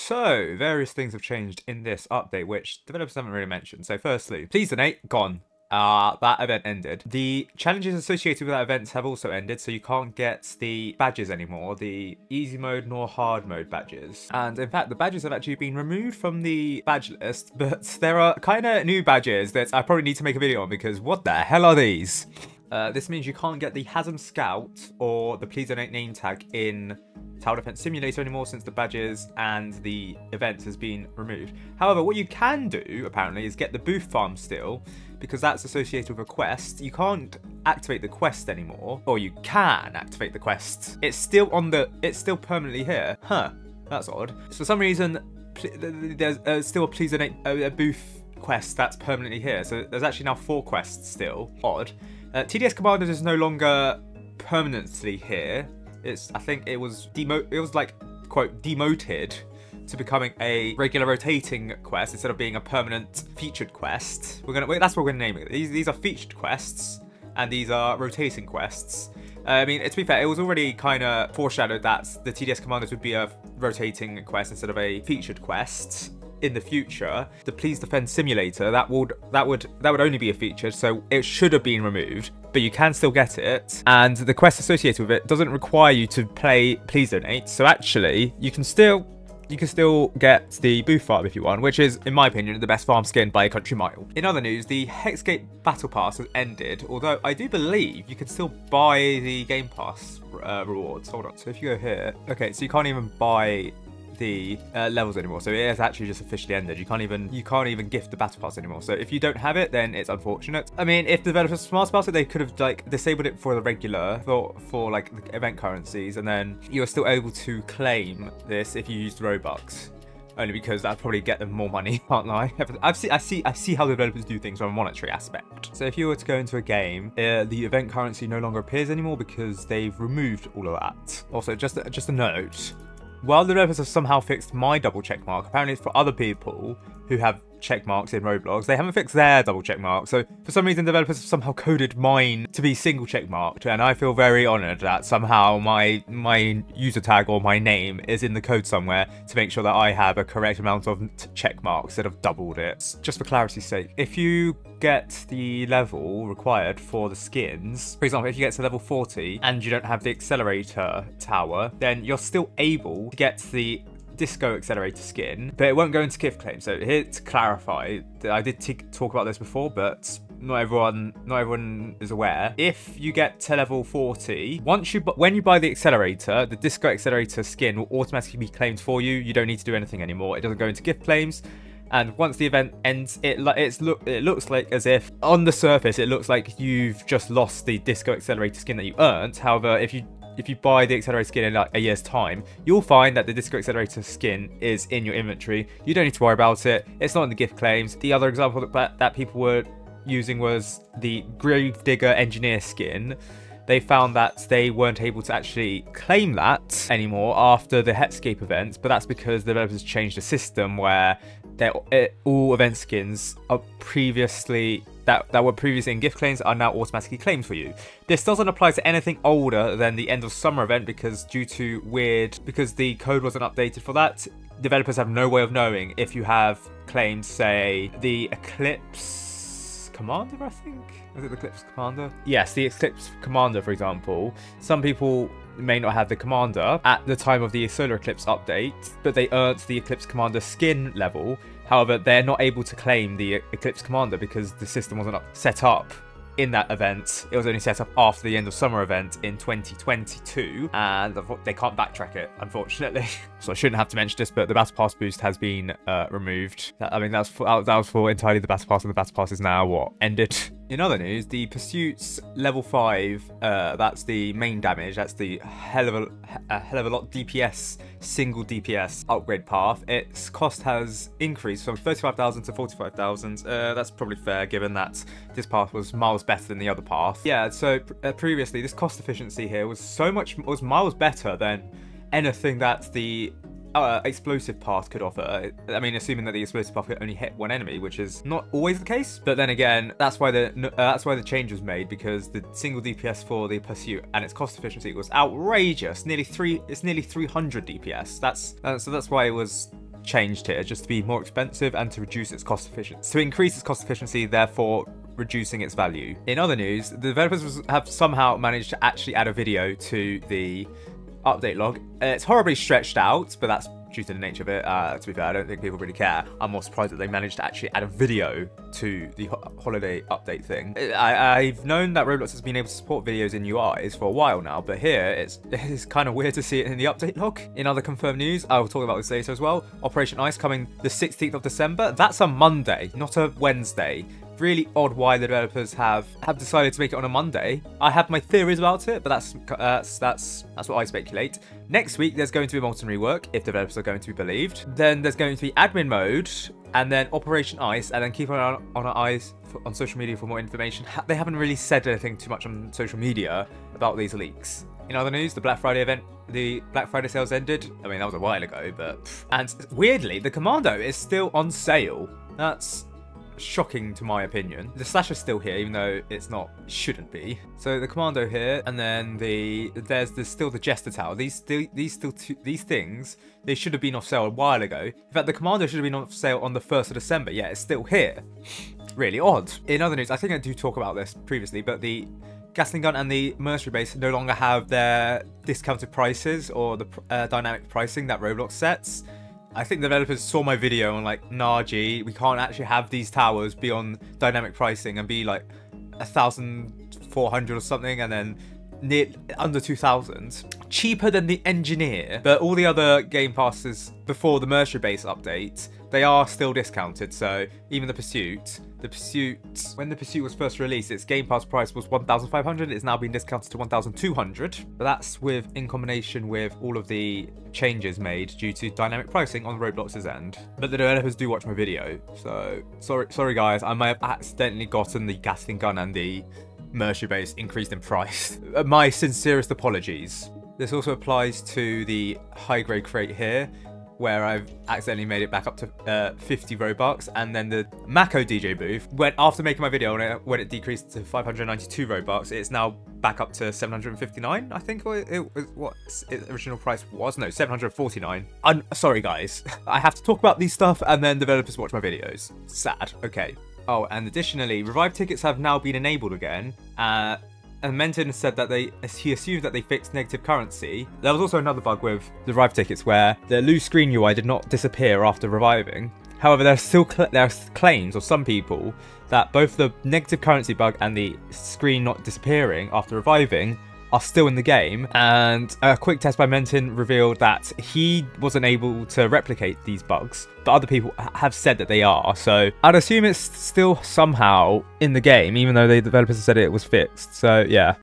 So, various things have changed in this update, which developers haven't really mentioned. So firstly, please donate, gone. That event ended. The challenges associated with that event have also ended, so you can't get the badges anymore, the easy mode nor hard mode badges. And in fact, the badges have actually been removed from the badge list, but there are kind of new badges that I probably need to make a video on because what the hell are these? This means you can't get the Hasm Scout or the Please Donate name tag in Tower Defense Simulator anymore since the badges and the event has been removed. However, what you can do, apparently, is get the booth farm still, because that's associated with a quest. You can't activate the quest anymore, or you can activate the quest. It's still permanently here. Huh, that's odd. So for some reason, there's still a Please Donate a booth quest that's permanently here. So there's actually now 4 quests still. Odd. TDS Commando is no longer permanently here. I think it was like, quote, demoted to becoming a regular rotating quest instead of being a permanent featured quest. That's what we're gonna name it. These are featured quests and these are rotating quests. I mean, to be fair, it was already kind of foreshadowed that the TDS Commandos would be a rotating quest instead of a featured quest in the future. The Please Defend Simulator, that would only be a feature, so it should have been removed, but you can still get it, and the quest associated with it doesn't require you to play Please Donate, so actually you can still get the booth farm if you want, which is, in my opinion, the best farm skin by a country mile. In other news, the Hexgate Battle Pass has ended, although I do believe you can still buy the Game Pass rewards. Hold on, so if you go here, okay, so you can't even buy the levels anymore, so it has actually just officially ended. You can't even gift the battle pass anymore, so if you don't have it, then it's unfortunate. I mean, if developers were smart about it, they could have like disabled it for the regular for like the event currencies, and then you're still able to claim this if you used Robux, only because that'd probably get them more money, can't lie. I see how the developers do things from a monetary aspect. So if you were to go into a game, the event currency no longer appears anymore because they've removed all of that. Also, just a note, while the developers have somehow fixed my double check mark, apparently it's for other people who have check marks in Roblox. They haven't fixed their double check mark, so for some reason developers have somehow coded mine to be single check marked, and I feel very honoured that somehow my user tag or my name is in the code somewhere to make sure that I have a correct amount of check marks instead of doubled it. Just for clarity's sake, if you get the level required for the skins, for example, if you get to level 40 and you don't have the accelerator tower, then you're still able to get the Disco Accelerator skin, but it won't go into gift claim. So here to clarify, I did talk about this before, but not everyone is aware. If you get to level 40, when you buy the accelerator, the Disco Accelerator skin will automatically be claimed for you. You don't need to do anything anymore. It doesn't go into gift claims. And once the event ends, it looks like as if, on the surface, it looks like you've just lost the Disco Accelerator skin that you earned. However, if you buy the Accelerator skin in like a year's time, you'll find that the Disco Accelerator skin is in your inventory. You don't need to worry about it. It's not in the gift claims. The other example that people were using was the Gravedigger Engineer skin. They found that they weren't able to actually claim that anymore after the Hexgate event, but that's because the developers changed the system where all event skins are that were previously in gift claims are now automatically claimed for you. This doesn't apply to anything older than the end of summer event because because the code wasn't updated for that, developers have no way of knowing if you have claimed, say, the Eclipse Commander, I think? Was it the Eclipse Commander? Yes, the Eclipse Commander, for example. Some people may not have the Commander at the time of the Solar Eclipse update, but they earned the Eclipse Commander skin level. However, they're not able to claim the Eclipse Commander because the system wasn't set up in that event. It was only set up after the end of summer event in 2022, and they can't backtrack it, unfortunately. So I shouldn't have to mention this, but the Battle Pass boost has been removed. I mean, that was for entirely the Battle Pass, and the Battle Pass is now ended. In other news, the Pursuit's level 5, that's the main damage, that's the hell of a lot DPS, single DPS upgrade path. Its cost has increased from 35,000 to 45,000. That's probably fair given that this path was miles better than the other path. Yeah, so previously this cost efficiency here was miles better than anything that the explosive path could offer. I mean, assuming that the explosive path could only hit one enemy, which is not always the case. But then again, that's why the change was made, because the single DPS for the Pursuit and its cost efficiency was outrageous. It's nearly 300 DPS. So that's why it was changed here, just to be more expensive and to reduce its cost efficiency. To increase its cost efficiency, therefore reducing its value. In other news, the developers have somehow managed to actually add a video to the update log. It's horribly stretched out, but that's due to the nature of it. To be fair, I don't think people really care. I'm more surprised that they managed to actually add a video to the holiday update thing. I've known that Roblox has been able to support videos in UIs for a while now, but here it's kind of weird to see it in the update log. In other confirmed news, I will talk about this later as well. Operation Ice coming the 16th of December. That's a Monday, not a Wednesday. Really odd why the developers have decided to make it on a Monday. I have my theories about it, but that's what I speculate. Next week, there's going to be Molten Rework, if developers are going to be believed. Then there's going to be admin mode, and then Operation Ice, and then keep an eye on our eyes on social media for more information. They haven't really said anything too much on social media about these leaks. In other news, the Black Friday event, the Black Friday sales ended. I mean, that was a while ago, but... And weirdly, the Commando is still on sale. That's shocking to my opinion. The slash is still here, even though it's not, shouldn't be. So the Commando here, and then there's still the Jester Tower. These things, they should have been off sale a while ago. In fact, the Commando should have been off sale on the 1st of December. Yeah, it's still here. Really odd. In other news, I think I do talk about this previously, but the Gatling Gun and the Mercenary Base no longer have their discounted prices or the dynamic pricing that Roblox sets. I think the developers saw my video and like, nah, G, we can't actually have these towers be on dynamic pricing and be like 1,400 or something, and then under 2,000. Cheaper than the Engineer, but all the other game passes before the Mercenary Base update, they are still discounted. So even the Pursuit, when the Pursuit was first released, its Game Pass price was 1,500. It's now been discounted to 1,200. But that's in combination with all of the changes made due to dynamic pricing on Roblox's end. But the developers do watch my video, so sorry guys, I might have accidentally gotten the Gatling Gun and the Mercenary Base increased in price. My sincerest apologies. This also applies to the high grade crate here, where I've accidentally made it back up to 50 Robux, and then the Mako DJ booth, after making my video, when it decreased to 592 Robux, it's now back up to 759, I think it was what its original price was. No, 749. I'm sorry guys, I have to talk about these stuff and then developers watch my videos. Sad. Okay. Oh, and additionally, Revive tickets have now been enabled again. And Menton said that he assumed that they fixed negative currency. There was also another bug with the Revive tickets where the loose screen UI did not disappear after reviving. However, there's still claims of some people that both the negative currency bug and the screen not disappearing after reviving are still in the game, and a quick test by Menton revealed that he wasn't able to replicate these bugs, but other people have said that they are, so I'd assume it's still somehow in the game, even though the developers said it was fixed. So yeah,